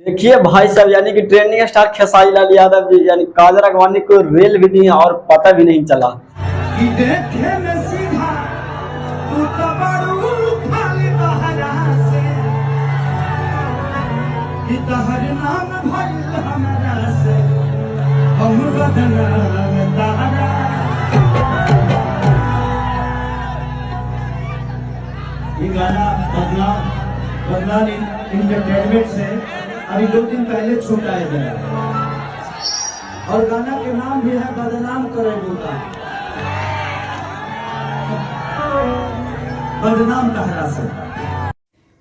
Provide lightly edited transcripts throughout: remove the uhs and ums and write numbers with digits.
देखिए भाई साहब, यानी कि ट्रेंडिंग स्टार खेसारी लाल यादव जी यानी काजल अगवानी को रेल भी दी और पता भी नहीं चला। ये गाना बदनाम इंटरटेनमेंट से अभी 2 दिन पहले छुटाया गया और गाना के नाम भी है बदनाम करे बोला, बदनाम कहरा से।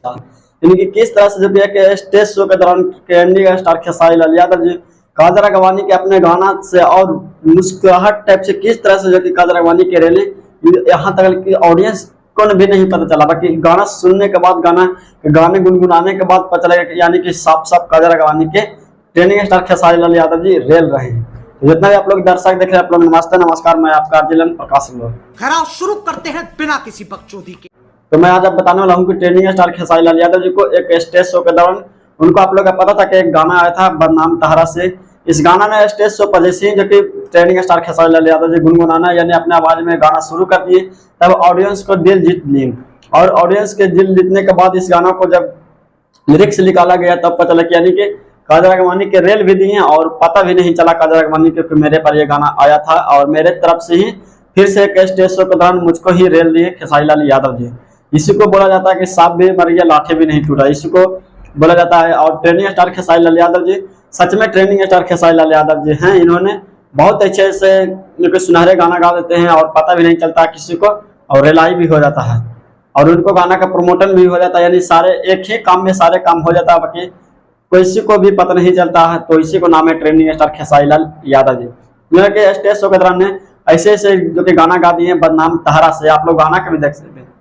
यानी कि किस तरह से जब एक स्टेज शो के दौरान ट्रेंडिंग स्टार खेसारी लाल यादव जी काजल अगवानी के अपने गाना से और मुस्कुराहट टाइप से किस तरह से जो कि काजल अगवानी के रेले यहाँ तक कि ऑडियंस को भी नहीं पता चला, बाकी गाना सुनने के बाद गाने गुनगुनाने के बाद पता लगा यानी कि साफ साफ काजल अगवानी के trending star Khesari Lal Yadav ji rail रहे हैं। तो जितना भी आप लोग दर्शक देख रहे हैं, आप लोग नमस्ते नमस्कार, मैं आपका जिलन प्रकाश खराब शुरू करते हैं बिना किसी बकचोदी के। तो मैं आज आप बताने वाला हूँ कि ट्रेंडिंग स्टार खेसारी लाल यादव जी को एक स्टेज शो के दौरान उनको आप लोग का पता था कि एक गाना आया था बदनाम तहरा से। इस गाना में स्टेज शो पर जैसे ही जो कि ट्रेंडिंग स्टार खेसारी लाल यादव जी गुनगुनाना यानी अपने आवाज में गाना शुरू कर दिए, तब ऑडियंस को दिल जीत लिए और ऑडियंस के दिल जीतने के बाद इस गाना को जब लिरिक्स निकाला गया तब पता लगा यानी कि काजल अगवानी के रेल भी दिए और पता भी नहीं चला काजल अगवानी के मेरे पर यह गाना आया था और मेरे तरफ से ही फिर से एक स्टेज शो के दौरान मुझको ही रेल दिए खेसारी लाल यादव जी। इसी को बोला जाता है कि सांप भी मर गया लाठी भी नहीं टूटा, इसी को बोला जाता है। और ट्रेंडिंग स्टार खेसारी लाल यादव जी सच में ट्रेंडिंग स्टार खेसारी लाल यादव जी हैं। इन्होंने बहुत अच्छे से सुनहरे गाना गा देते हैं और पता भी नहीं चलता किसी को और रिलाई भी हो जाता है और उनको गाना का प्रमोशन भी हो जाता है, यानी सारे एक ही काम में सारे काम हो जाता है, बाकी किसी को भी पता नहीं चलता है। तो इसी को नाम है ट्रेंडिंग स्टार खेसारी लाल यादव जी। के स्टेज शो के दौरान ऐसे ऐसे जो कि गाना गा दिए बदनाम तहरा से, आप लोग गाना का भी देख सकते हैं।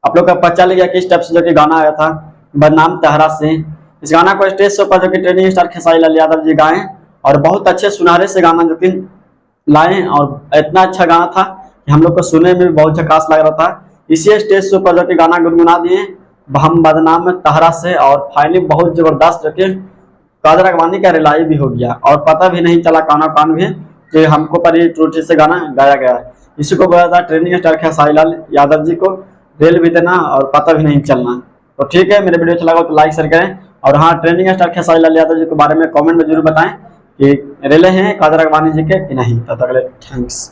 आप लोग का पता चल गया किस टाइप से जो कि गाना आया था बदनाम तहरा से। इस गाना को स्टेज शो पर जो कि ट्रेंडिंग स्टार खेसारी लाल यादव जी गाए और बहुत अच्छे सुनहरे से गाना जो कि लाए और इतना अच्छा गाना था कि हम लोग को सुनने में भी बहुत झकास लग रहा था। इसी स्टेज शो पर जो कि गाना गुनगुना दिए हम बदनाम तहरा से और फाइनली बहुत जबरदस्त जो कि काजल अगवानी का रिलाई भी हो गया और पता भी नहीं चला कान भी कि हमको पर ये त्रुटि से गाना गाया गया है। इसी को बोला था ट्रेंडिंग स्टार खेसारी लाल यादव जी को रेल भी देना और पता भी नहीं चलना। तो ठीक है, मेरे वीडियो अच्छा लगा तो लाइक शेयर करें और हाँ, ट्रेंडिंग स्टार खेसारी लाल यादव जी के बारे में कमेंट में जरूर बताएं कि रेले हैं काजल अगवानी जी के कि नहीं। तब तक के लिए थैंक्स।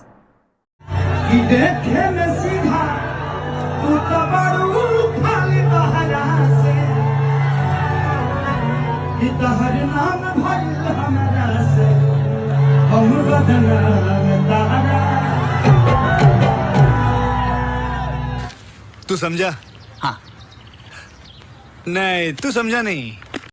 तू समझा? हाँ। नहीं, तू समझा नहीं।